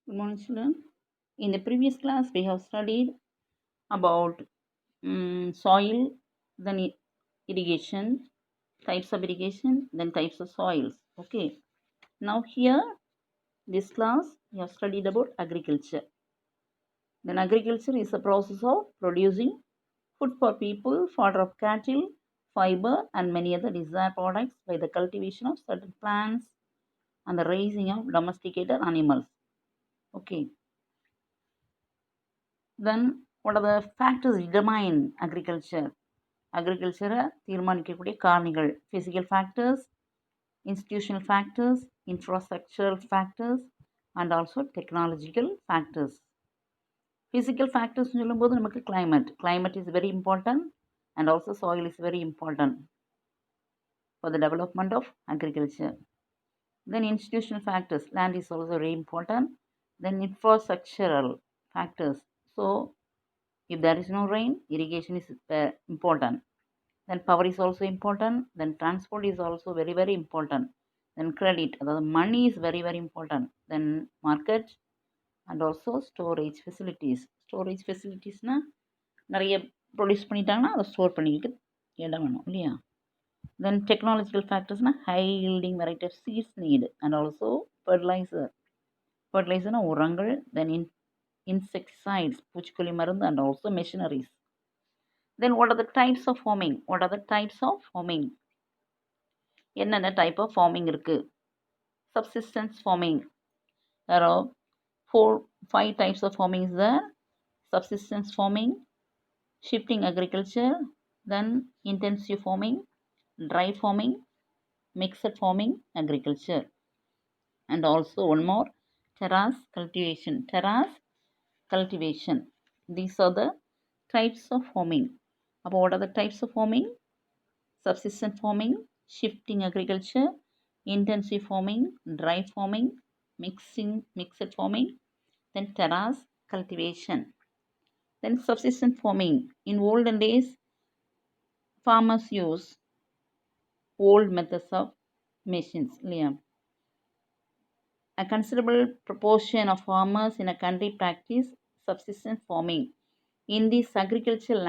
Good morning, children. In the previous class, we have studied about soil, then irrigation, types of irrigation, then types of soils. Okay. Now here, this class, we have studied about agriculture. Then agriculture is the process of producing food for people, fodder of cattle, fiber, and many other desired products by the cultivation of certain plants and the raising of domesticated animals. Okay. Then what are the factors determine agriculture? அக்ரிகல்ச்சரை தீர்மானிக்கக்கூடிய காரணிகள் physical factors, institutional factors, infrastructural factors and also technological factors. Physical ஃபேக்டர்ஸ்னு சொல்லும்போது நமக்கு climate is very important and also soil is very important for the development of agriculture. Then institutional factors, land is also very important. Then infrastructural factors, so if there is no rain, irrigation is important. Then power is also important. Then transport is also very very important. Then credit, the money is very very important. Then market and also storage facilitiesனா நிறைய produce பண்ணிட்டாங்கன்னா அதை store பண்ணிக்கிட்டு இடம் வேணும் இல்லையா. Then technological factorsனா high yielding variety of seeds need and also fertilizer உரங்கள். Then insecticides, பூச்சிக்கொல்லி மருந்து and also machineries. Then what are the types of farming? என்னென்ன டைப் ஆஃப் ஃபார்மிங் இருக்குது? Subsistence farming, there are 5 types of farming is there. Subsistence farming, shifting agriculture, then intensive farming, dry farming, mixed farming agriculture, and also one more, terrace cultivation. These are the types of farming. What are the types of farming? Subsistence farming, shifting agriculture, intensive farming, dry farming, mixed farming, then terrace cultivation. Then subsistence farming. In olden days, farmers use old methods of machines. A considerable proportion of farmers in a country practice subsistence farming. In this agricultural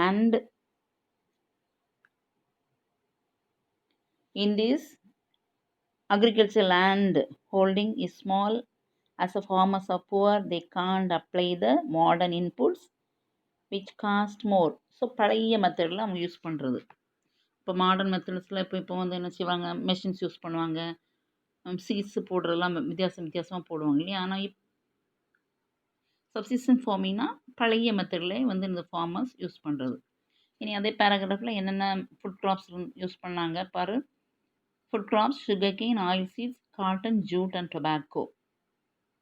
land, holding is small. As the farmers are poor, they can't apply the modern inputs which cost more. So பழைய மெத்தடில் அவங்க use பண்ணுறது. இப்போ modern மெத்தட்ஸில் இப்போ வந்து என்ன செய்வாங்க, machines use பண்ணுவாங்க, சீட்ஸு போடுறதெல்லாம் வித்தியாசமாக போடுவாங்க இல்லையா. ஆனால் சப்சிஸ்டன்ஸ் ஃபார்மிங்னா பழைய மெத்தடில் வந்து இந்த ஃபார்மர்ஸ் யூஸ் பண்ணுறது. இனி அதே பேராகிராஃபில் என்னென்ன ஃபுட் கிராப்ஸ் யூஸ் பண்ணாங்க பாரு. Food crops, sugar cane, oil seeds, cotton, jute and tobacco.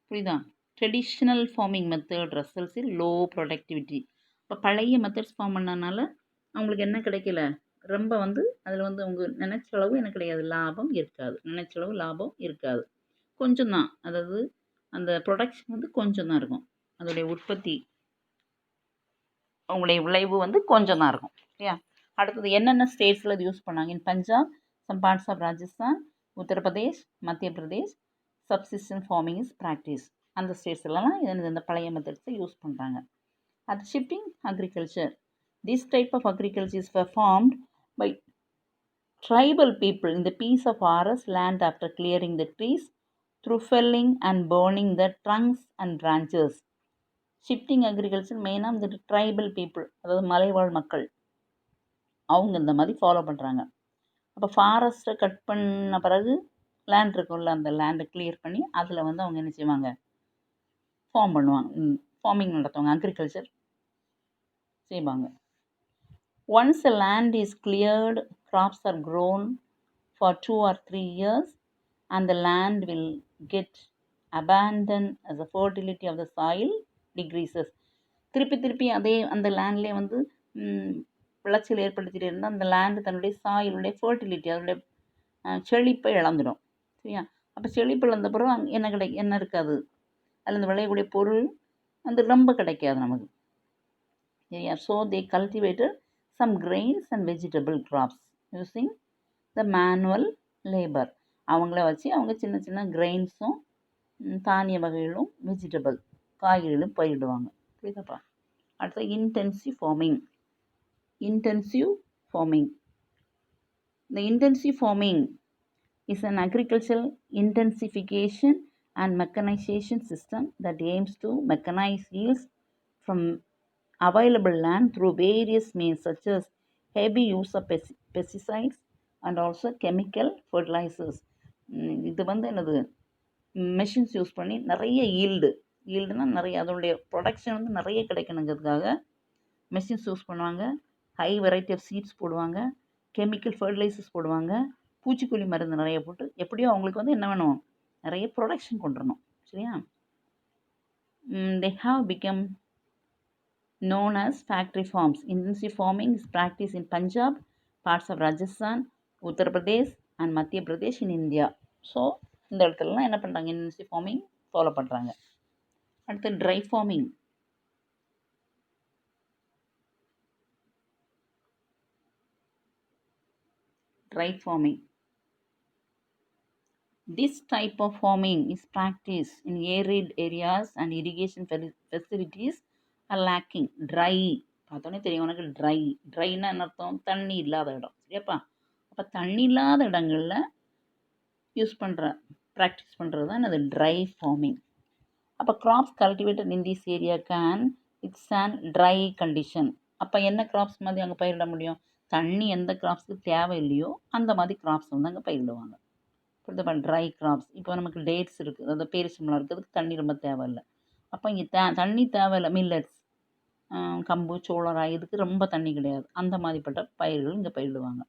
புரியுதா? Traditional farming method results in low productivity. இப்போ பழைய மெத்தட்ஸ் ஃபார்ம் பண்ணனால அவங்களுக்கு என்ன கிடைக்கல, ரொம்ப வந்து அதில் வந்து அவங்க நினைச்சளவு என்ன கிடையாது, லாபம் இருக்காது. கொஞ்சம் தான், அதாவது அந்த ப்ரொடக்ஷன் வந்து கொஞ்சம் தான் இருக்கும், அதோடைய உற்பத்தி, அவங்களுடைய விளைவு வந்து கொஞ்சம் தான் இருக்கும் இல்லையா. அடுத்தது என்னென்ன ஸ்டேட்ஸில் இது யூஸ் பண்ணாங்க? இன் Punjab, some parts of Rajasthan, Uttar Pradesh, மத்திய Pradesh, subsistence farming is practice. அந்த ஸ்டேட்ஸ்லாம் இந்த பழைய மெத்தட்ஸை யூஸ் பண்ணுறாங்க. அது shifting agriculture. This type of agriculture is performed by tribal people in the piece of forest land after clearing the trees through felling and burning the trunks and branches. Shifting agriculture மெயினாக இந்த tribal people, அதாவது மலைவாழ் மக்கள், அவங்க இந்த மாதிரி follow பண்ணுறாங்க. அப்போ ஃபாரஸ்ட்டை கட் பண்ண பிறகு லேண்ட் இருக்கும்ல, அந்த லேண்டை கிளியர் பண்ணி அதில் வந்து அவங்க என்ன செய்வாங்க, ஃபார்மிங் நடத்துவாங்க, அக்ரிகல்ச்சர் செய்வாங்க. Once the land is cleared, crops are grown for 2 or 3 years and the land will get abandoned as the fertility of the soil decreases. திருப்பி அதே அந்த லேண்ட்லேயே வந்து விளைச்சல் ஏற்படுத்திட்டு இருந்தால் அந்த லேண்டு தன்னுடைய சாயிலுடைய ஃபர்டிலிட்டி, அதனுடைய செழிப்பை இழந்துடும் சரியா. அப்போ செழிப்பு இழந்த பிறகு அங்கே என்ன இருக்காது, அதில் இந்த விளையக்கூடிய பொருள் வந்து ரொம்ப கிடைக்காது நமக்கு சரியா. So they cultivated some grains and vegetable crops using the manual labor. அவங்கள வச்சு அவங்க சின்ன சின்ன கிரெயின்ஸும் தானிய வகைகளும் வெஜிடபிள் காய்கறிகளும் பயிரிடுவாங்க. புரியுதாப்பா? அடுத்து intensive farming. Intensive farming. The intensive farming is an agricultural intensification and mechanization system that aims to mechanize yields from available land through various means such as heavy use of pesticides and also chemical fertilizers. இது என்னது machines use பண்ணி நிறைய ஈல்டுனா நிறைய அதோடைய production நிறைய கிடைக்கணுங்கிறதுக்காக machines use பண்ணுவாங்க. High variety of seeds போடுவாங்க, chemical fertilisers போடுவாங்க, பூச்சிக்கொல்லி மருந்து நிறைய போட்டு எப்படியோ அவங்களுக்கு என்ன வேணும், நிறைய ப்ரொடக்ஷன் கொண்டு வரணும். சரியா? They have become known as factory farms. Intensive farming is practiced in Punjab, parts of Rajasthan, Uttar Pradesh and Madhya Pradesh in India. So இந்த இடத்துலலாம் என்ன பண்ணுறாங்க, இன்டென்சிவ் ஃபார்மிங் ஃபாலோ பண்ணுறாங்க. அடுத்து dry farming. Dry farming. This type of farming is practiced in arid areas and irrigation facilities are lacking. Dry. பார்த்தோன்னே தெரியும் உனக்கு try. ட்ரைன்னா என்ன அர்த்தம்? தண்ணி இல்லாத இடம். சரியாப்பா? அப்போ தண்ணி இல்லாத இடங்களில் ப்ராக்டிஸ் பண்ணுறது தான் அது ட்ரை ஃபார்மிங். அப்போ crops cultivated in this area it's and dry condition. அப்போ என்ன கிராப்ஸ் மாதிரி அங்கே பயிரிட முடியும்? தண்ணி எந்த கிராப்ஸுக்கு தேவை இல்லையோ அந்த மாதிரி கிராப்ஸ் அங்கே பயிரிடுவாங்க. புரியுதுப்பா? Dry crops. இப்போ நமக்கு டேட்ஸ் இருக்குது, அதாவது பேரிச்சம்பழம் இருக்கிறதுக்கு தண்ணி ரொம்ப தேவையில்லை. அப்போ இங்கே தண்ணி தேவையில்லை. மில்லட்ஸ், கம்பு, சோளம், ராய் இதுக்கு ரொம்ப தண்ணி கிடையாது. அந்த மாதிரிப்பட்ட பயிர்கள் இங்கே பயிரிடுவாங்க.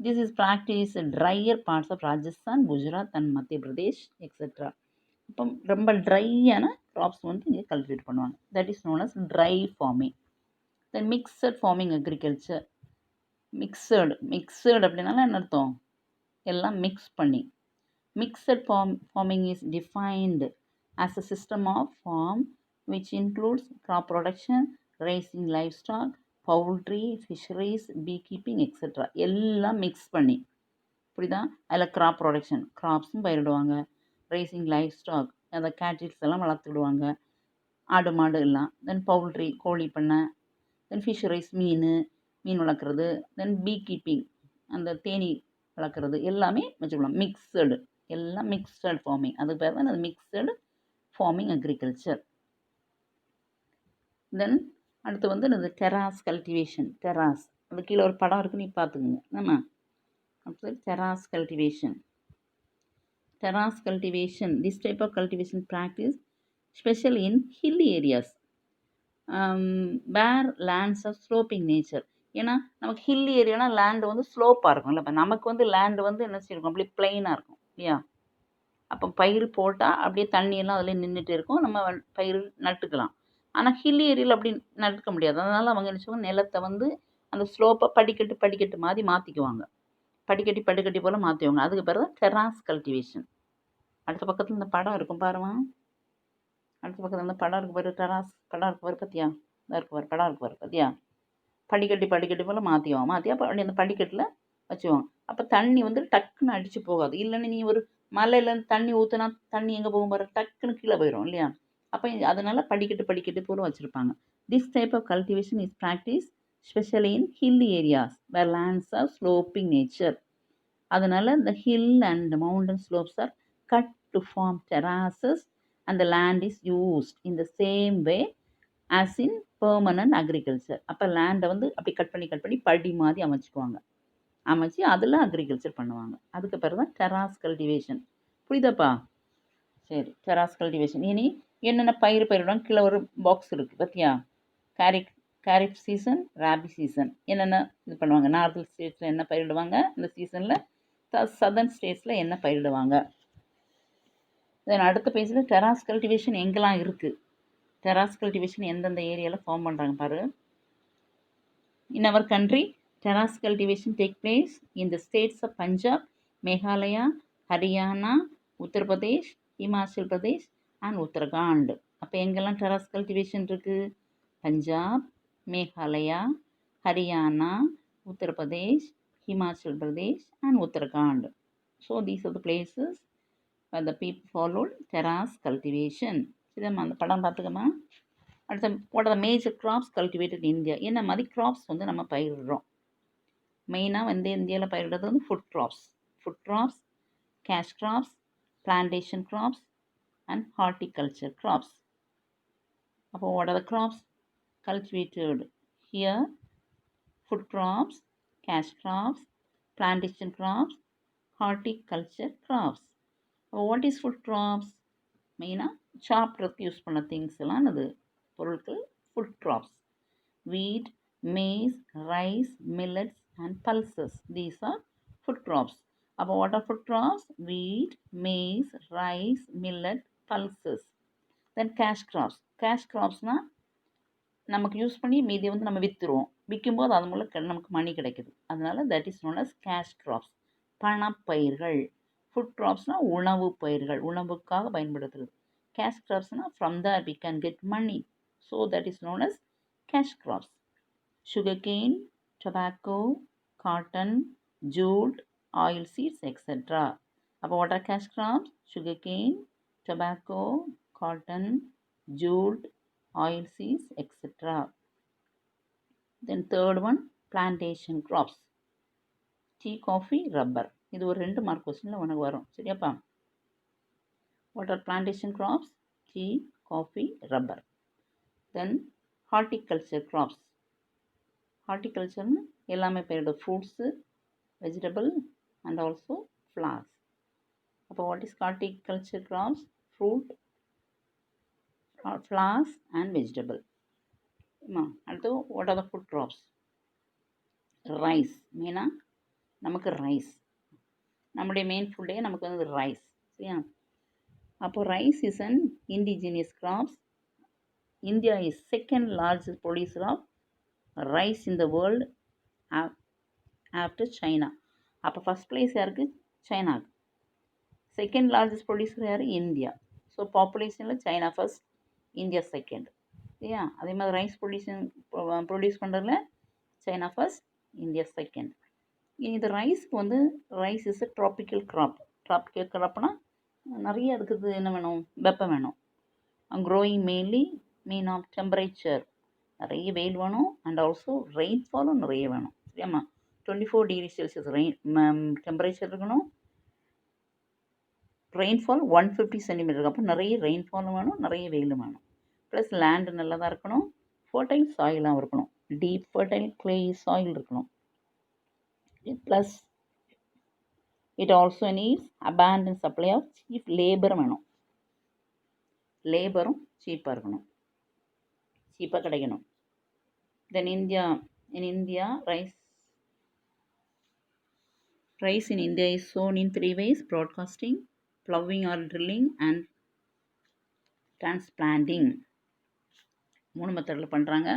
This is practice drier parts of Rajasthan, Gujarat and Madhya Pradesh etcetera. இப்போ ரொம்ப ட்ரையான கிராப்ஸ் இங்கே கல்டிவேட் பண்ணுவாங்க. That is known as dry farming. Then mixed farming agriculture. Mixed அப்படின்னால என்ன அர்த்தம்? எல்லாம் மிக்ஸ் பண்ணி. Mixed farming is defined as a system of farm which includes crop production, raising livestock, poultry, fisheries, beekeeping, etc. எல்லாம் mix பண்ணி. புரியுதா? அதில் graph production, கிராப்ஸும் பயிரிடுவாங்க, ரைசிங் லைஃப் ஸ்டாக், அந்த கேட்டில்ஸ் எல்லாம் வளர்த்துடுவாங்க, ஆடு மாடு எல்லாம். தென் பவுல்ட்ரி, கோழி பண்ணை. தென் ஃபிஷரிஸ், மீன் வளர்க்குறது. தென் பீ கீப்பிங், அந்த தேனீ வளர்க்குறது எல்லாமே வச்சுக்கலாம். மிக்சடு, எல்லாம் மிக்சட் ஃபார்மிங். அது பேர் தான் அது மிக்சடு ஃபார்மிங் அக்ரிகல்ச்சர். தென் அடுத்து என்னது டெராஸ் கல்டிவேஷன். டெராஸ், அது கீழே ஒரு படம் இருக்குது, நீ பார்த்துக்குங்க. ஆமாம். அடுத்து டெராஸ் cultivation. Terrace cultivation. This type of cultivation practice especially in hilly areas where lands are sloping nature. ஏன்னா நமக்கு ஹில்லி ஏரியானா லேண்டு ஸ்லோப்பாக இருக்கும்ல. இப்போ நமக்கு லேண்டு என்ன செய்யிருக்கும், அப்படியே பிளெயினாக இருக்கும் இல்லையா? அப்போ பயிர் போட்டால் அப்படியே தண்ணியெல்லாம் அதில் நின்றுட்டு இருக்கும், நம்ம பயிர் நட்டுக்கலாம். ஆனால் ஹில்லி ஏரியாவில் அப்படி நட்டுக்க முடியாது. அதனால் அவங்க என்ன செய்வாங்க, நிலத்தை அந்த ஸ்லோப்பை படிக்கட்டு மாதிரி மாற்றிக்குவாங்க. படிக்கட்டி போல் மாற்றுவாங்க. அதுக்கு பேர் தான் டெராஸ் கல்டிவேஷன். அடுத்த பக்கத்தில் இந்த படம் இருக்கும் பாருமா. அடுத்த பக்கத்தில் இந்த படம் இருக்கு பாரு, டெராஸ் படம் இருக்கு பாரு, பார்த்தியா? இதாக இருக்கு பாரு, படம் இருக்கு பாரு, பார்த்தியா? படிக்கட்டி போல் மாற்றிடுவாங்க. அப்போ அப்படி அந்த படிக்கட்டில் வச்சுவாங்க. அப்போ தண்ணி டக்குன்னு அடித்து போகாது. இல்லைன்னு நீ ஒரு மலையிலேருந்து தண்ணி ஊற்றுனா தண்ணி எங்கே போகும் பாரு, டக்குன்னு கீழே போயிடும் இல்லையா? அப்போ அதனால் படிக்கட்டு போல் வச்சுருப்பாங்க. This type of cultivation is practice specially in hilly areas where lands are sloping nature. அதனால் இந்த hill and mountain slopes are cut to form terraces and the land is used in the same way as in permanent agriculture. அப்போ லேண்டை அப்படி cut பண்ணி படி மாதிரி அமைச்சு அதில் அக்ரிகல்ச்சர் பண்ணுவாங்க. அதுக்கு பிறகு தான் டெராஸ் கல்டிவேஷன். புரியுதாப்பா? சரி, டெராஸ் கல்டிவேஷன். இனி என்னென்ன பயிரிடுவாங்க? கீழே ஒரு பாக்ஸ் இருக்குது பார்த்தியா? Kharif season, rabi season. என்னென்ன இது பண்ணுவாங்க? நார்தன் ஸ்டேட்ஸில் என்ன பயிரிடுவாங்க இந்த சீசனில், சதர்ன் ஸ்டேட்ஸில் என்ன பயிரிடுவாங்க. தென் அடுத்த பேஜில் டெராஸ் கல்டிவேஷன் எங்கெல்லாம் இருக்குது, டெராஸ் கல்டிவேஷன் எந்தெந்த ஏரியாவில் ஃபார்ம் பண்ணுறாங்க பாரு. இன் our country டெராஸ் cultivation take place in the states of Punjab, Meghalaya, Haryana, Uttar Pradesh, Himachal Pradesh and Uttarakhand. அப்போ எங்கெல்லாம் டெராஸ் கல்டிவேஷன் இருக்குது? Punjab, Meghalaya, Haryana, Uttar Pradesh, Himachal Pradesh and Uttarakhand. So these are the places the people followed terrace cultivation. சரிம்மா அந்த படம் பார்த்துக்கம்மா. அடுத்த what are the major crops cultivated in India? என்ன மாதிரி crops வந்து நம்ம பயிரிடுறோம்? மெயினாக வந்து இந்தியாவில் பயிரிடுறது வந்து food crops, cash crops, plantation crops and horticulture crops. அப்போ what are the crops cultivated here? Food crops, cash crops, plantation crops, horticulture crops. What is food crops? மெயினாக சாப்பிட்றதுக்கு யூஸ் பண்ண திங்ஸ் எல்லாம் அது பொருட்கள் food crops. Wheat, maize, rice, millets and pulses. These are food crops. அப்போ what are food crops? Wheat, maize, rice, millet, pulses. Then cash crops. Cash cropsனால் நமக்கு use பண்ணி மீதியை வந்து நம்ம விற்றுருவோம். விற்கும்போது அது மூலம் நமக்கு மணி கிடைக்குது. அதனால that is known as cash crops, பணப்பயிர்கள். ஃபுட் கிராப்ஸ்னால் உணவு பயிர்கள், உணவுக்காக பயன்படுத்துறது. கேஷ் கிராப்ஸ்னால் from that we can get money. So that is known as cash crops. Sugar cane, tobacco, cotton, jute, oil seeds etcetera. அப்போ what are cash crops? Sugar cane, tobacco, cotton, jute, oil seeds, etc. Then third one, plantation crops. Tea, coffee, rubber. இது ஒரு 2 mark கொஸ்டினில் உனக்கு வரும். சரியாப்பா? What are plantation crops? Tea, coffee, rubber. Then horticulture crops. Horticulture எல்லாமே பயிரிடு, fruits, vegetable and also flowers. அப்போ what is horticulture crops? Fruit, flowers and vegetable. அடுத்து what are the food crops? Rice. மெயினாக நமக்கு rice, நம்முடைய main ஃபுட்டே நமக்கு வந்து rice. சரியா? அப்போ rice is an indigenous crops. India is second largest producer of rice in the world after China. அப்போ first place யாருக்கு? சைனாக்கு. செகண்ட் லார்ஜஸ்ட் ப்ரொடியூசர் யார்? இந்தியா. ஸோ பாப்புலேஷனில் சைனா ஃபஸ்ட், இந்தியா செகண்ட். சரியா? அதே மாதிரி ரைஸ் ப்ரொடியூஸ் பண்ணுறதுல சைனா ஃபஸ்ட், இந்தியா செகண்ட். இது ரைஸ்க்கு வந்து rice is a tropical crop. Tropical கிராப்னா நிறைய அதுக்கு என்ன வேணும்? வெப்பம் வேணும். Growing mainly mean of temperature, நிறைய வெயில் வேணும். அண்ட் ஆல்சோ ரெயின்ஃபாலும் நிறைய வேணும். சரியாம்மா? 24 டிகிரி செல்சியஸ் டெம்பரேச்சர் இருக்கணும். Rainfall 150 centimetre. அப்போ நிறைய ரெயின்ஃபாலும் வேணும், நிறைய வெயிலும் வேணும். ப்ளஸ் லேண்டு நல்லா தான் இருக்கணும், ஃபர்டைல் சாயிலாகவும் இருக்கணும், டீப் ஃபர்டைல் கிளே சாயில் இருக்கணும். Plus it also needs abundant supply of cheap labour வேணும். லேபரும் சீப்பாக இருக்கணும், சீப்பாக கிடைக்கணும். Then in India rice in India is sown in 3 ways: broadcasting, ploughing or drilling and transplanting. 3 மெத்தடில் பண்ணுறாங்க.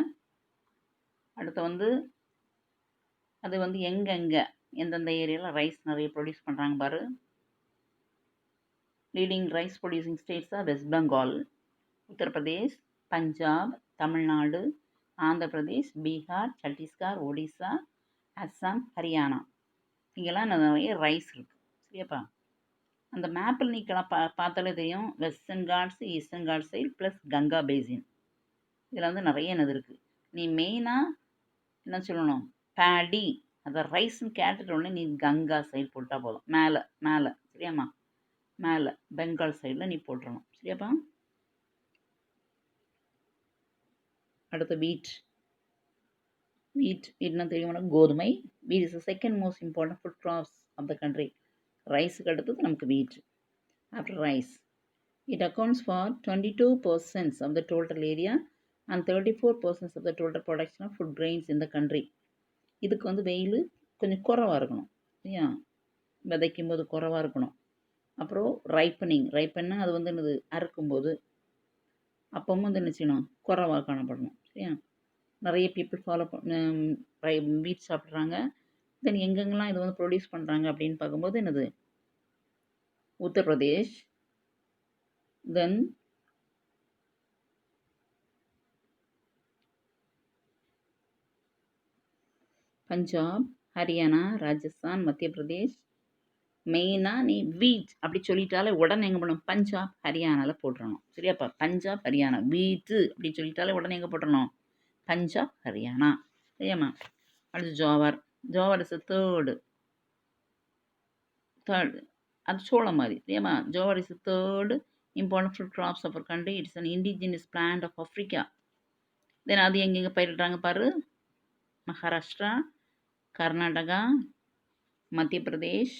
அடுத்து வந்து அது வந்து எங்கெங்கே எந்தெந்த ஏரியாவில் ரைஸ் நிறைய ப்ரொடியூஸ் பண்ணுறாங்க பாரு. Leading rice producing states R west Bengal, Uttar Pradesh, Punjab, Tamil Nadu, Andhra Pradesh, Bihar, Chhattisgarh, Odisha, Assam, Haryana. இங்கெல்லாம் நிறைய ரைஸ் இருக்குது. சரியாப்பா? அந்த மேப்பில் நீக்கலாம் பார்த்தாலே தெரியும். Western Ghats, Eastern Ghats side plus Ganga basin. இதில் வந்து நிறைய என்னது இருக்குது. நீ மெயினாக என்ன சொல்லணும்? பேடி, அதை ரைஸ்ன்னு கேட்டுட்டு உடனே நீ கங்கா சைடு போட்டால் போதும். மேலே சரியாம்மா? மேலே பெங்கால் சைடில் நீ போட்டுடணும். சரியாப்பா? அடுத்த வீட்னா தெரியுமா? கோதுமை. Wheat is the second most important food crops of the country. ரைஸுக்கு அடுத்தது நமக்கு wheat. After rice it accounts for 22% of the total area and 34% of the total production of food grains in the country. இதுக்கு வந்து வெயில் கொஞ்சம் குறைவாக இருக்கணும். சரியா? விதைக்கும் போது குறைவாக இருக்கணும். அப்புறம் ரைப்பன்னா அது வந்து என்னது? அறுக்கும்போது அப்பவும் வந்து என்ன செய்யணும்? குறைவாக காணப்படணும். சரியா? நிறைய பீப்புள் ஃபாலோ வீட் சாப்பிட்றாங்க. தென் எங்கெங்கெல்லாம் இது வந்து ப்ரொடியூஸ் பண்ணுறாங்க அப்படின்னு பார்க்கும்போது என்னது? உத்தரப்பிரதேஷ், தென் பஞ்சாப், ஹரியானா, ராஜஸ்தான், மத்திய பிரதேஷ், மெயினாக நீ வீட் அப்படி சொல்லிட்டாலே உடனே எங்கே பண்ணணும், பஞ்சாப் ஹரியானாவில் போட்டுறணும். சரியாப்பா, பஞ்சாப் ஹரியானா. வீட்டு அப்படி சொல்லிட்டாலே உடனே எங்கே போட்டுறணும், பஞ்சாப் ஹரியானா. சரியாம்மா. அடுத்து ஜோவர். Jowar is third. அது சோளம் மாதிரி. சரியாம்மா. Jowar is third important fruit crops of our country. It's an indigenous plant of Africa. தென் அது எங்கெங்கே பயிரிடுறாங்க பாரு, மகாராஷ்டிரா, கர்நாடகா, மத்திய Pradesh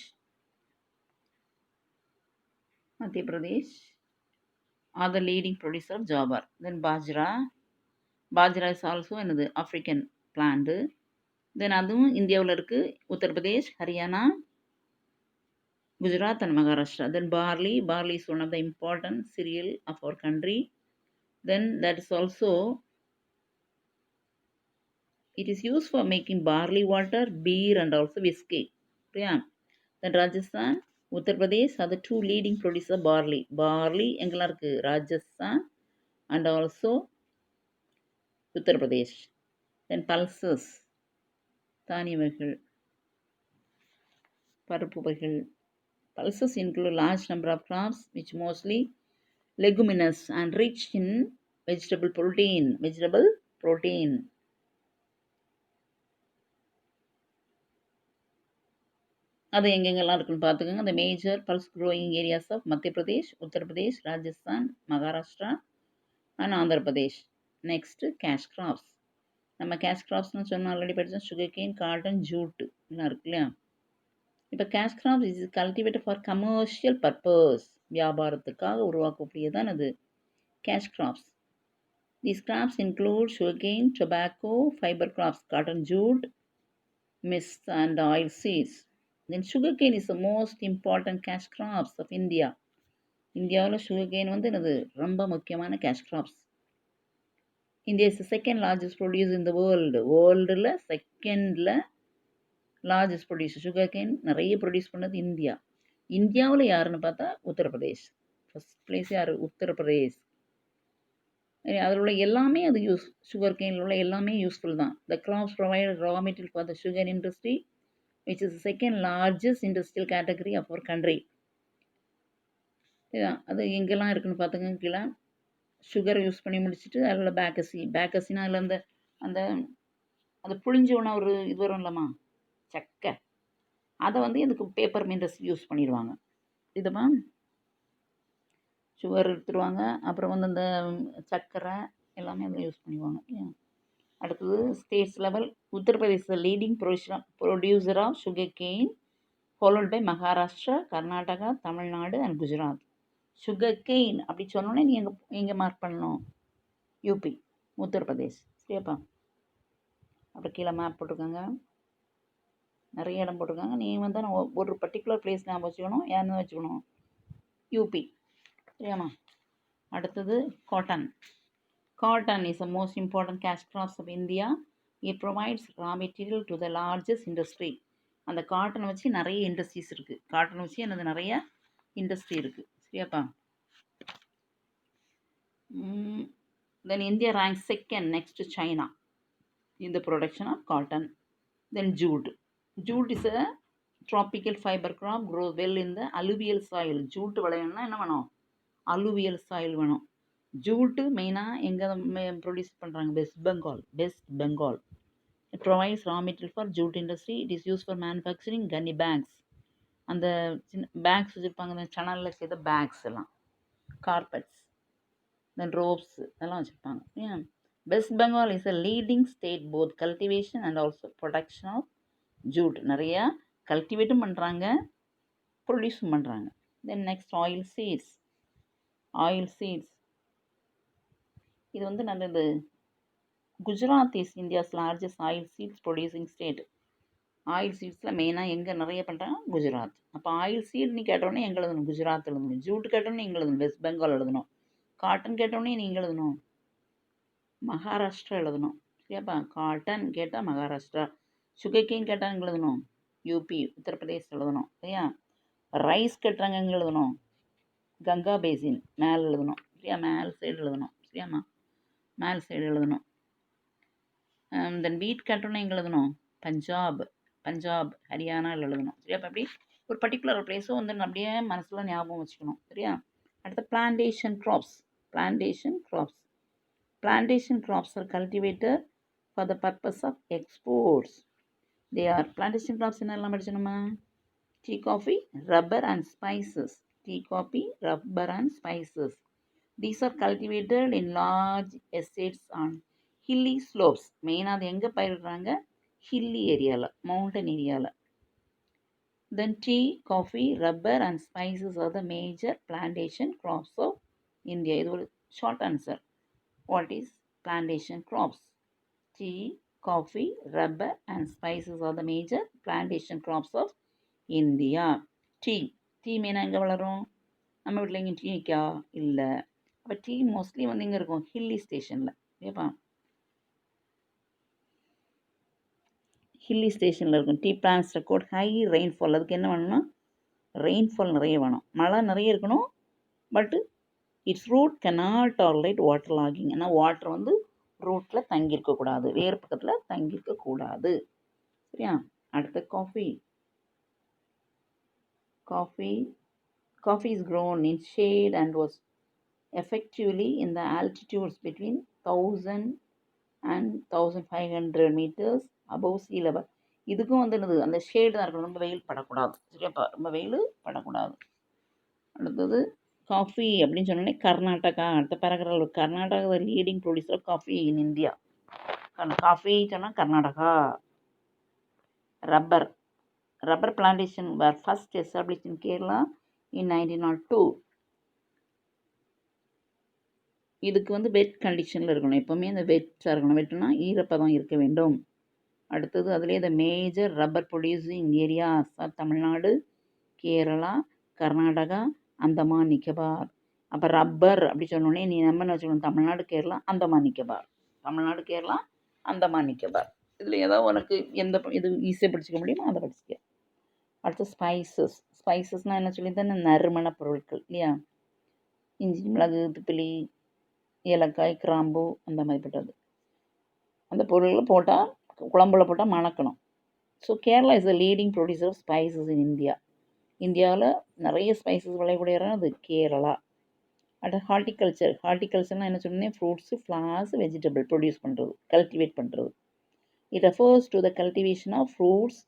are the leading producer of jowar. Then bajra is also என்னது ஆஃப்ரிக்கன் பிளான்ட். தென் அதுவும் இந்தியாவில் இருக்குது. Uttar Pradesh, Haryana, Gujarat and Maharashtra. Then barley is one of the important cereal of our country. Then that is also, it is used for making barley water, beer and also whiskey. Yeah. Then Rajasthan, Uttar Pradesh are the two leading producers of barley. Barley எங்கெல்லாம் இருக்கு, Rajasthan and also Uttar Pradesh. Then pulses, தானிய வகைகள், பருப்பு வகைகள். Pulses include large number of crops which mostly leguminous and rich in vegetable protein. அது எங்கெங்கெல்லாம் இருக்குன்னு பார்த்துக்கோங்க. The major pulse growing areas of Madhya Pradesh, Uttar Pradesh, Rajasthan, Maharashtra and Andhra Pradesh. Next, cash crops. நம்ம cash கிராப்ஸ்னு சொன்னால் already படித்தோம். Sugar cane, cotton, Jude எல்லாம் இருக்கு இல்லையா. இப்போ cash crops is cultivated for commercial purpose. வியாபாரத்துக்காக உருவாக்கக்கூடியதான் அது cash crops. These crops include sugarcane, tobacco, fiber crops, cotton, jute, maize and oil seeds. Then sugarcane is the most important cash crops of India. இந்தியாவில் sugarcane வந்து என்னது ரொம்ப முக்கியமான cash crops. India is the second largest producer in the world. வேர்ல்டில் செகண்டில் largest producer. Sugarcane நிறைய produce பண்ணது India. இந்தியாவில் யாருன்னு பார்த்தா உத்தரப்பிரதேஷ். ஃபஸ்ட் பிளேஸ் யார், உத்தரப்பிரதேஷ். அதில் உள்ள எல்லாமே அது சுகர் கேனில் உள்ள எல்லாமே யூஸ்ஃபுல் தான். The crops provide raw material for the sugar industry which is second largest industrial category of our country. அது எங்கெல்லாம் இருக்குதுன்னு பார்த்துங்க. கீழே சுகரை யூஸ் பண்ணி முடிச்சுட்டு அதில் உள்ள பேக்கஸினா அதில் அந்த அந்த புளிஞ்சோன்னா ஒரு இது வரும் இல்லைம்மா, சக்கை, அதை வந்து இதுக்கு பேப்பர் இண்டஸ்ட்ரி யூஸ் பண்ணிடுவாங்க. இதுமா சுகர் எடுத்துருவாங்க. அப்புறம் வந்து அந்த சர்க்கரை எல்லாமே அதில் யூஸ் பண்ணுவாங்க. அடுத்தது states level. Uttar Pradesh leading producer of sugar cane, followed by Maharashtra, Karnataka, Tamil Nadu and Gujarat. Sugar cane அப்படி சொன்னோன்னே நீ எங்கே மார்க் பண்ணணும், யூபி, உத்தரப்பிரதேஷ். சரியாப்பா. அப்புறம் கீழே மேப் போட்டிருக்காங்க, நிறைய இடம் போட்டிருக்காங்க. நீ வந்து ஒரு பர்டிகுலர் பிளேஸ் ஞாபகம் வச்சுக்கணும். யாருன்னு வச்சுக்கணும், யூபி. சரியாம்மா. அடுத்தது cotton. Cotton is the most important cash crops of India. It provides raw material to the largest industry. அந்த காட்டனை வச்சு நிறைய இண்டஸ்ட்ரீஸ் இருக்குது. காட்டனை வச்சு என்னது நிறைய இண்டஸ்ட்ரி இருக்குது. சரியாப்பா. Then India ranks second next to China in the production of cotton. Then jute. Jute is a tropical fiber crop, grows well in the alluvial soil. Jute விளையணும்னா என்ன வேணும், அலுவியல் சாயில் வேணும். ஜூட்டு மெயினாக எங்கே ப்ரொடியூஸ் பண்ணுறாங்க, West Bengal. It provides raw material for jute industry. It is use for manufacturing gunny bags. அந்த சின்ன packs வச்சுருப்பாங்க, அந்த சணலில் செய்த பேக்ஸ் எல்லாம், கார்பெட்ஸ், தென் ரோப்ஸ் அதெல்லாம் வச்சுருப்பாங்க. ஏன் West Bengal is a leading state both cultivation and also production of jute. நிறையா கல்டிவேட்டும் பண்ணுறாங்க, ப்ரொடியூஸும் பண்ணுறாங்க. Then next oil seeds. இது வந்து நல்லது. Gujarat is India's largest oil seeds producing state. Oil சீட்ஸில் மெயினாக எங்கே நிறைய பண்ணுறாங்க, குஜராத். அப்போ ஆயில் சீட்னு கேட்டோடனே எங்கே எழுதணும், குஜராத் எழுதணும். ஜூட் கேட்டோடனே எங்கே எழுதணும், வெஸ்ட் பெங்கால் எழுதணும். காட்டன் கேட்டோடனே நீங்கள் எழுதணும், மகாராஷ்டிரா எழுதணும். சரியாப்பா. காட்டன் கேட்டால் மகாராஷ்டிரா, சுகர்கேன் கேட்டால் எங்கே எழுதணும், யூபி, உத்தரப்பிரதேஷ் எழுதணும். சரியா. ரைஸ் கேட்டாங்க எங்கே எழுதணும், கங்கா பேசின் மேலே எழுதணும். சரியா, மேல் சைடு எழுதணும். சரியாம்மா, மேல் சைடு எழுதணும். தென் வீட் கேட்டோன்னே எங்கே எழுதணும், பஞ்சாப், ஹரியானாவில் எழுதணும். சரியா. அப்படி ஒரு பர்டிகுலர் பிளேஸும் வந்து அப்படியே மனசில் ஞாபகம் வச்சுக்கணும் சரியா. அடுத்து plantation crops. Plantation crops are cultivated for the purpose of exports. They are plantation crops என்னெல்லாம் படிச்சோம் நம்ம? Tea, coffee, rubber and spices. These are cultivated in large estates on hilly slopes. மெயினாக அது எங்கே பயிரிடுறாங்க? ஹில்லி ஏரியாவில், மவுண்டன் ஏரியாவில். Then tea, coffee, rubber and spices are the major plantation crops of India. இது ஒரு short answer. What is plantation crops? Tea, coffee, rubber and spices are the major plantation crops of India. Tea மெயினாக எங்கே வளரும்? நம்ம வீட்டில் இங்கே tea நிற்கா? இல்லை. அப்போ டீ மோஸ்ட்லி வந்து இங்கே இருக்கும் ஹில்லி ஸ்டேஷனில். ஓகேப்பா, ஹில்லி ஸ்டேஷனில் இருக்கும். Tea plants record high rainfall. அதுக்கு என்ன வேணும்னா ரெயின்ஃபால் நிறைய வேணும், மழை நிறைய இருக்கணும். But its root cannot tolerate water logging. ஏன்னா வாட்டர் வந்து ரூட்டில் தங்கியிருக்கக்கூடாது, வேறு பக்கத்தில் தங்கியிருக்கக்கூடாது சரியா. அடுத்து coffee is grown in shade and was effectively in the altitudes between 1000 and 1500 meters above sea level. இதுக்கும் வந்து என்னது, அந்த ஷேடு தான் இருக்கணும், ரொம்ப வெயில் படக்கூடாது சரியாப்பா, ரொம்ப வெயில் படக்கூடாது. அடுத்தது காஃபி அப்படின்னு சொன்னோடனே கர்நாடகா. அடுத்த பேராகிராஃபில் Karnataka leading producer coffee in India. Coffee சொன்னால் Karnataka. Rubber plantation were first established in Kerala in 1902. இதுக்கு வந்து வெட் கண்டிஷனில் இருக்கணும், எப்போவுமே அந்த வெட்டாக இருக்கணும். வெட்டுனா ஈரப்பதம் இருக்க வேண்டும். அடுத்தது அதுலேயே the major rubber producing areas are Tamil Nadu, Kerala, Karnataka, Andaman Nicobar. அப்போ ரப்பர் அப்படி சொன்னோடனே நீ நம்ம என்ன வச்சுக்கணும், தமிழ்நாடு, கேரளா, அந்தமான் நிக்கோபார். இதில் ஏதாவது உனக்கு எந்த இது ஈஸியாக படிச்சுக்க முடியுமோ அதை படிச்சுக்க. அடுத்து ஸ்பைசஸ்னால் என்ன சொல்லியிருந்தேன், நறுமண பொருட்கள் இல்லையா. இஞ்சி, மிளகு, திப்பிலி, ஏலக்காய், கிராம்பு அந்த மாதிரிப்பட்டது. அந்த பொருள்களை போட்டால், குழம்புல போட்டால் மணக்கணும். So Kerala is the leading producer of spices in India. இந்தியாவில் நிறைய ஸ்பைசஸ் விளையக்கூடிய இடம் அது கேரளா. அடுத்து ஹார்டிகல்ச்சர்னால் என்ன சொன்னேன், ஃப்ரூட்ஸு, ஃப்ளவர்ஸ், வெஜிடபிள் ப்ரொடியூஸ் பண்ணுறது, கல்டிவேட் பண்ணுறது. It refers to the cultivation of fruits,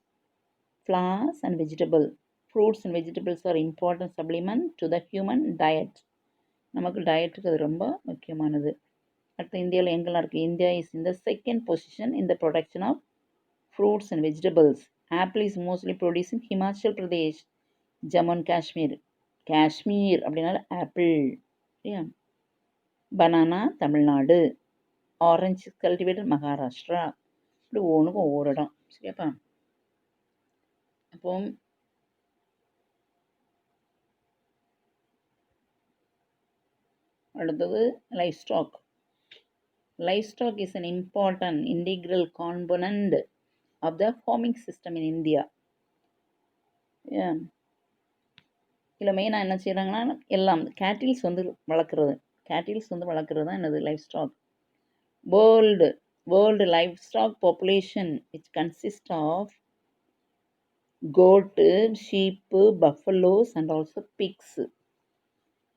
flowers and vegetable. Fruits and vegetables are important supplement to the human diet. நமக்கு டயட்டுக்கு அது ரொம்ப முக்கியமானது. அடுத்து இந்தியாவில் எங்கெல்லாம் இருக்குது, India is in the second position in the production of fruits and vegetables. Apple is mostly produce in Himachal Pradesh, Jammu and Kashmir அப்படின்னால apple. Banana Tamil Nadu, orange cultivated Maharashtra. இப்படி ஒவ்வொன்றுக்கும் ஒவ்வொரு இடம் சரியாப்பா. அப்போ அடுத்தது லைவ்ஸ்டாக் is an important integral component of the farming system in India. இதில் மெயினாக என்ன செய்கிறாங்கன்னா, எல்லாம் கேட்டில்ஸ் வந்து வளர்க்குறது தான் என்னது livestock. World livestock population its consist of goat, sheep, buffaloes and also pigs.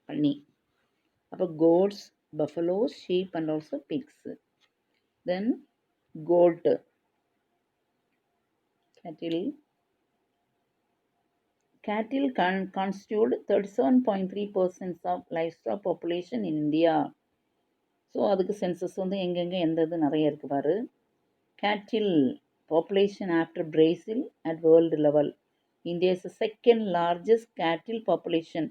பன்னி. அப்போ goats, buffaloes, sheep and also pigs. Then goat, cattle constitute 37.3% of livestock population in India. So அதுக்கு சென்சஸ் வந்து எங்கெங்கே எந்த இது நிறைய இருக்குது பாரு. cattle population after Brazil at world level. India is the second largest cattle population.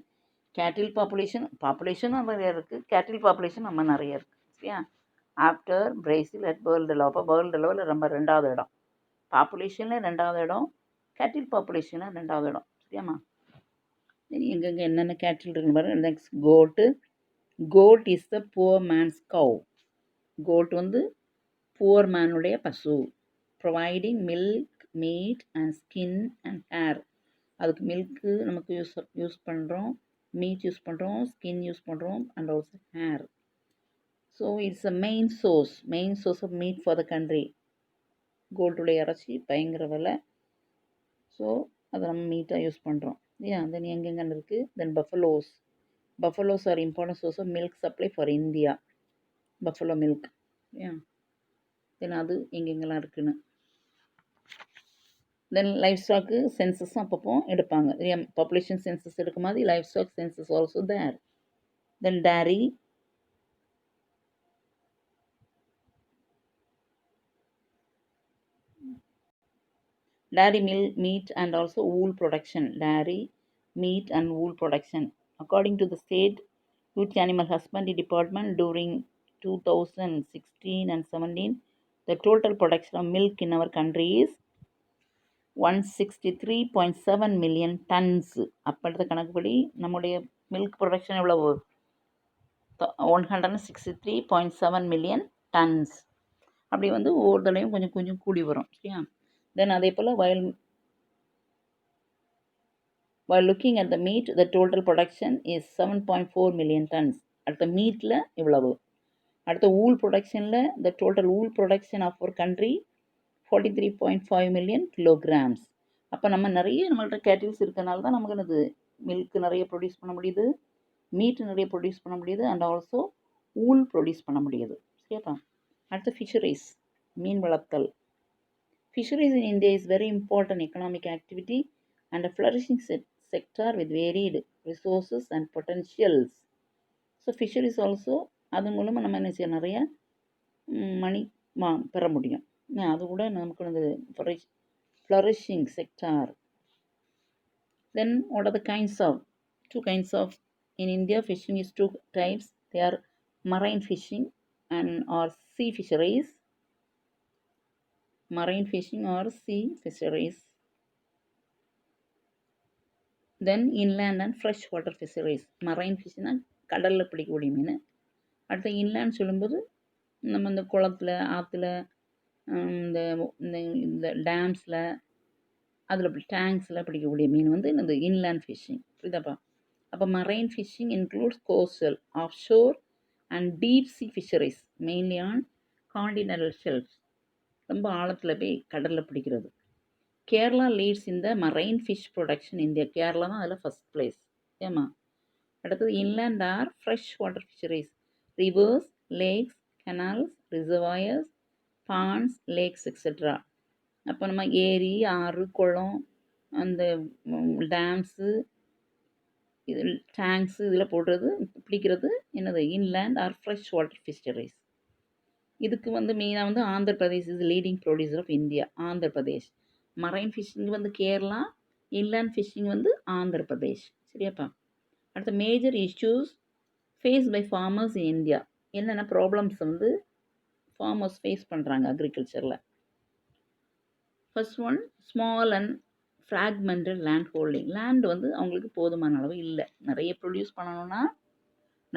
பாப்புலேஷனும் நிறைய இருக்குது, கேட்டில் பாப்புலேஷன் நம்ம நிறைய இருக்குது சரியா. After Brazil at world level. அப்போ வேர்ல்டு லெவலில் ரொம்ப 2வது இடம், பாப்புலேஷனில் 2வது இடம், கேட்டில் பாப்புலேஷனில் 2வது இடம் சரியாம்மா. எங்கெங்கே என்னென்ன கேட்டில் இருக்குன்னு பாருங்கள். Next goat is the poor man's cow. Goat வந்து புவர் மேனுடைய பசு. Providing milk, meat and skin and hair. அதுக்கு மில்க்கு நமக்கு யூஸ் பண்ணுறோம், மீட் யூஸ் பண்ணுறோம், ஸ்கின் யூஸ் பண்ணுறோம் and also hair. So it's a main source of meat for the country. கோல்டுடைய இறைச்சி பயங்கர விலை. ஸோ அதை நம்ம மீட்டாக யூஸ் பண்ணுறோம். ஏன் தென் எங்கெங்கன்னு இருக்குது. Then buffaloes are important source of milk supply for India. Buffalo milk. ஏன் தென் அது எங்கெங்கெல்லாம் இருக்குன்னு. தென் லைஃப் ஸ்டாக்கு சென்சஸும் அப்பப்போ எடுப்பாங்க. பாப்புலேஷன் சென்சஸ் எடுக்கும் போது livestock census also there. Then dairy, meat and also wool production. Dairy, meat and wool production. According to the state youth animal husbandry department, during 2016 and 17, the total production of milk in our country is 163.7 million tons. அப்போ கணக்குப்படி நம்முடைய milk production எவ்வளவு? 163.7 million tons. அப்படி வந்து ஒவ்வொரு தடவையும் கொஞ்சம் கொஞ்சம் கூடி வரும். சரியா? தென் அதே போல் while looking at the meat, the total production is 7.4 million tons. அடுத்த மீட்டில் எவ்வளவு? அடுத்த wool ப்ரொடக்ஷனில் the total wool production of our country 43.5 million kilograms. அப்போ நம்ம நம்மள்ட்ட கேட்டில்ஸ் இருக்கனால தான் நமக்கு என்னது மில்க் நிறைய ப்ரொடியூஸ் பண்ண முடியுது, மீட் நிறைய ப்ரொடியூஸ் பண்ண முடியுது, அண்ட் ஆல்சோ wool ப்ரொடியூஸ் பண்ண முடியுது. சரியாப்பா? அடுத்த ஃபிஷரிஸ், மீன் வளர்த்தல். Fisheries in India is very important economic activity and a flourishing sector with varied resources and potentials. So fisheries also அது மூலமாக நம்ம என்ன செய்ய நிறைய மணி பெற முடியும். அது கூட நமக்கு வந்து flourishing sector. Then what are the kinds of? Two kinds of in India fishing is two types. They are marine fishing and or sea fisheries. Marine fishing or sea fisheries. Then inland and freshwater fisheries. Marine fishing கடலில் பிடிக்கக்கூடிய மீன். அடுத்த inland சொல்லும்போது நம்ம இந்த குளத்தில், ஆற்றுல, இந்த இந்த டேம்ஸில், அதில் டேங்க்ஸில் பிடிக்கக்கூடிய மீன் வந்து இந்த இன்லேண்ட் ஃபிஷ்ஷிங். புரியுதாப்பா? அப்போ marine fishing includes coastal, offshore and deep sea fisheries mainly on continental shelfs. ரொம்ப ஆழத்தில் போய் கடலில் பிடிக்கிறது. கேரளா லீட்ஸ் இந்த marine fish production India. Kerala தான் அதில் ஃபஸ்ட் பிளேஸ். ஏமா? அடுத்தது inland or fresh water fisheries, rivers, lakes, canals, reservoirs, ponds, lakes etcetera. அப்போ நம்ம ஏரி, ஆறு, குளம், அந்த டேம்ஸு, இது டேங்க்ஸு இதில் போடுறது பிடிக்கிறது என்னது inland or fresh water fisheries. இதுக்கு வந்து மெயினாக வந்து Andhra Pradesh is leading producer of India. Andhra Pradesh. Marine fishing வந்து கேரளா, இன்லேண்ட் ஃபிஷ்ஷிங் வந்து ஆந்திர பிரதேஷ். சரியாப்பா? அடுத்த major issues face by farmers in India. என்னென்ன ப்ராப்ளம்ஸ் வந்து ஃபார்மர்ஸ் ஃபேஸ் பண்ணுறாங்க அக்ரிகல்ச்சரில்? First one, small and fragmented land holding. Land வந்து அவங்களுக்கு போதுமான அளவு இல்லை. நிறைய ப்ரொடியூஸ் பண்ணணும்னா,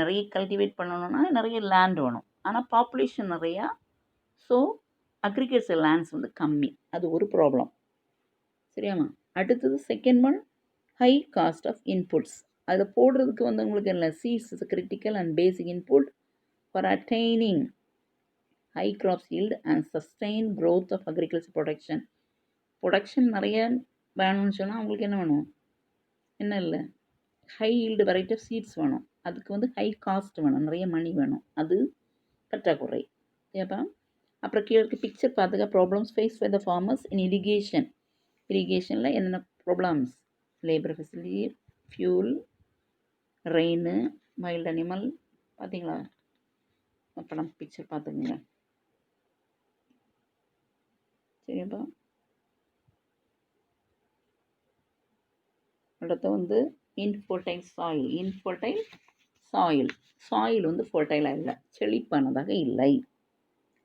நிறைய கல்டிவேட் பண்ணணும்னா நிறைய லேண்ட் வேணும். ஆனால் பாப்புலேஷன் நிறையா. ஸோ அக்ரிகல்ச்சர் லேண்ட்ஸ் வந்து கம்மி. அது ஒரு ப்ராப்ளம். சரியாம்மா? அடுத்தது second one, high cost of inputs. அதில் போடுறதுக்கு வந்து உங்களுக்கு என்ன, seeds is critical and basic input for attaining high crops yield and sustain growth of agriculture production. Production நிறைய வேணும்னு சொன்னால் அவங்களுக்கு என்ன வேணும்? என்ன இல்லை, high yield variety of seeds வேணும். அதுக்கு வந்து ஹை காஸ்ட் வேணும், நிறைய மணி வேணும். அது பற்றாக்குறை. ஏப்பா? அப்புறம் கீழே இருக்க பிக்சர் பார்த்துக்க. Problems face by the farmers in irrigation. இரிகேஷனில் என்னென்ன problems? Labour facility, fuel, rain, wild animal. பார்த்தீங்களா? அப்போ நம்ம பிக்சர் பார்த்துக்குங்க. சரியாப்பா? அடுத்து வந்து இன்ஃபர்டைல் சாயில். இன்ஃபர்டைல் சாயில் வந்து ஃபர்டைலாக இல்லை, செழிப்பானதாக இல்லை.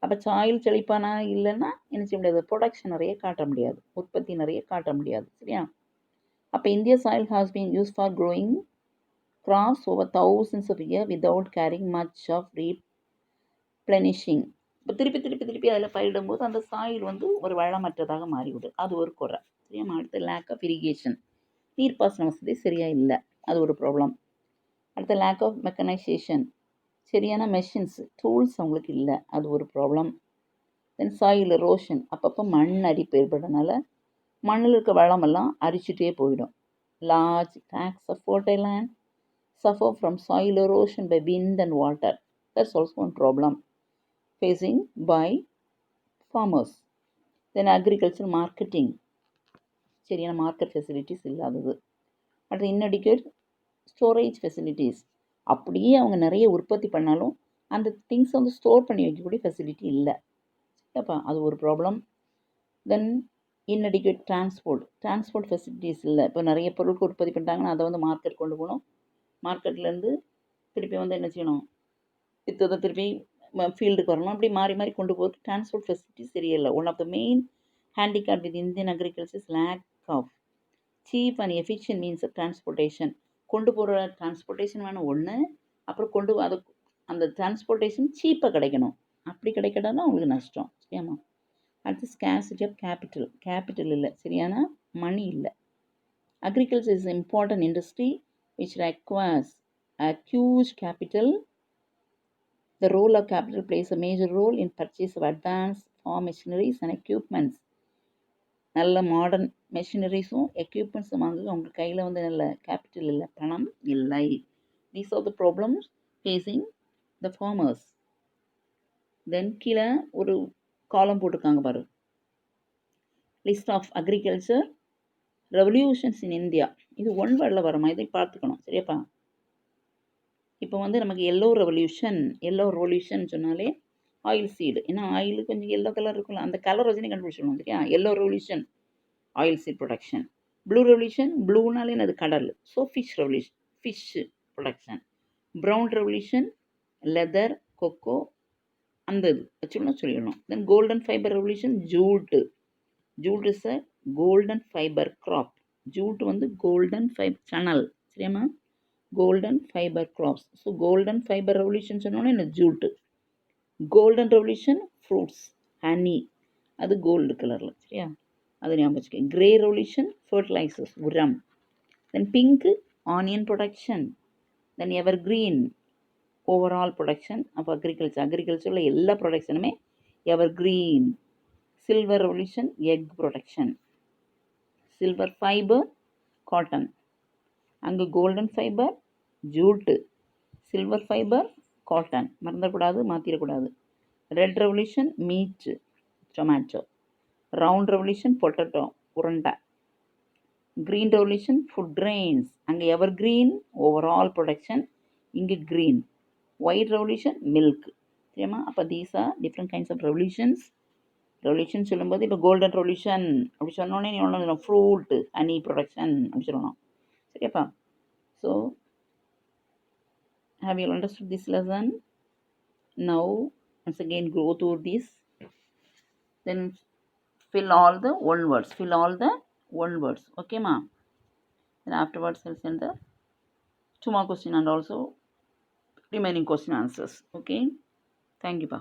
அப்போ சாயில் செழிப்பானதாக இல்லைன்னா என்ன செய்ய முடியாது? ப்ரொடக்ஷன் நிறைய காட்ட முடியாது, உற்பத்தி நிறைய காட்ட முடியாது. சரியா? அப்போ India soil has been use for growing crops over thousands of years without carrying much of replenishing. இப்போ திருப்பி அதில் பயிரிடும்போது அந்த சாயில் வந்து ஒரு வளமற்றதாக மாறிவிடும். அது ஒரு குறை. சரியா? அடுத்து லேக் ஆஃப் இரிகேஷன். நீர்ப்பாசன வசதி சரியாக இல்லை, அது ஒரு ப்ராப்ளம். அடுத்த லேக் ஆஃப் மெக்கனைசேஷன். சரியான மெஷின்ஸ், டூல்ஸ் அவங்களுக்கு இல்லை, அது ஒரு ப்ராப்ளம். தென் சாயில் எரோஷன். அப்பப்போ மண் அரிப்பு ஏற்படுறதுனால மண்ணில் இருக்க வளமெல்லாம் அரிச்சிட்டே போயிடும். Large tracts of fertile land suffer from soil erosion by wind and water. That's also one problem facing by farmers. Then agriculture marketing, சரியான மார்க்கெட் ஃபெசிலிட்டிஸ் இல்லாதது. அடுத்து inadequate ஸ்டோரேஜ் ஃபெசிலிட்டிஸ், அப்படியே அவங்க நிறைய உற்பத்தி பண்ணாலும் அந்த திங்ஸை வந்து ஸ்டோர் பண்ணி வைக்கக்கூடிய ஃபெசிலிட்டி இல்லை. அப்போ அது ஒரு ப்ராப்ளம். தென் inadequate டிரான்ஸ்போர்ட் ஃபெசிலிட்டிஸ் இல்லை. இப்போ நிறைய பொருட்கள் உற்பத்தி பண்ணிட்டாங்கன்னா அதை வந்து மார்க்கெட் கொண்டு போகணும். மார்க்கெட்லேருந்து திருப்பி வந்து என்ன செய்யணும், விற்றதை திருப்பி ஃபீல்டுக்கு வரணும். அப்படி மாறி மாறி கொண்டு போகிறது டிரான்ஸ்போர்ட் ஃபெசிலிட்டிஸ் சரியில்லை. One of the main handicap with Indian agriculture is lack of cheap and efficient means of transportation. கொண்டு போகிற டிரான்ஸ்போர்ட்டேஷன் வேணும் ஒன்று, அப்புறம் அது அந்த டிரான்ஸ்போர்ட்டேஷன் சீப்பாக கிடைக்கணும். அப்படி கிடைக்கணும்னா உங்களுக்கு நஷ்டம். சரியாம்மா? அடுத்து ஸ்கேசிட்டி ஆஃப் கேபிட்டல் இல்லை, சரியான மணி இல்லை. Agriculture is important industry which requires a huge capital. The role of capital plays a major role in purchase of advanced farm machineries and equipments. நல்ல மாடர்ன் மெஷினரிஸும் எக்யூப்மெண்ட்ஸும் வாங்க அவங்க கையில் வந்து நல்ல கேபிட்டல் இல்லை, பணம் இல்லை. These are the problems facing the farmers. Then கீழே ஒரு காலம் போட்டிருக்காங்க பாரு, list of agriculture revolutions in India. இது ஒன் வேர்டில் வரமா, இதை பார்த்துக்கணும். சரியாப்பா? இப்போ வந்து நமக்கு எல்லோ ரெவல்யூஷன் சொன்னாலே ஆயில் சீடு, ஏன்னா ஆயில் கொஞ்சம் எல்லோ கலர் இருக்குல்ல, அந்த கலர் வச்சுனே கண்டுபிடிச்சிடணும். சரியா? Yellow revolution oil seed production. Blue revolution, ப்ளூனாலே என்னது கடல், so fish production. Brown revolution leather, cocoa, அந்த இது வச்சுக்கணும் சொல்லிடணும். Then golden fibre revolution jute is a golden fibre crop. Jute வந்து கோல்டன் ஃபைபர் சேனல். சரியாம்மா? Golden fibre crops. So golden fibre revolution சொன்னோன்னே என்ன jute. Golden revolution fruits, honey, அது gold colour. சரியா? அது ஞாபகம் வச்சுக்க. கிரே ரெவல்யூஷன் ஃபர்டிலைசர்ஸ், உரம். Then pink onion production. Then ever green overall production of அக்ரிகல்ச்சரில் எல்லா ப்ரொடக்ஷனுமே ever green. Silver revolution egg production. Silver fibre cotton. அங்கே golden fibre jute, silver fibre cotton. மறந்துடக்கூடாது, மாற்றிடக்கூடாது. Red revolution meat, tomato. Round revolution potato, உருண்டை. Green revolution food grains. அங்கே ever green overall production, இங்கே green. White revolution milk. சரியாம்மா? அப்போ these are different kinds of revolution சொல்லும்போது இப்போ golden revolution அப்படி சொன்னோன்னே நீ ஒன்று ஃப்ரூட் ஹனி ப்ரொடக்ஷன் அப்படி சொல்லணும். சரியாப்பா? So have you understood this lesson? Now once again go through this, then fill all the one words. Okay ma? Then afterwards I'll send the 2 more question and also remaining question answers. Okay, thank you pa.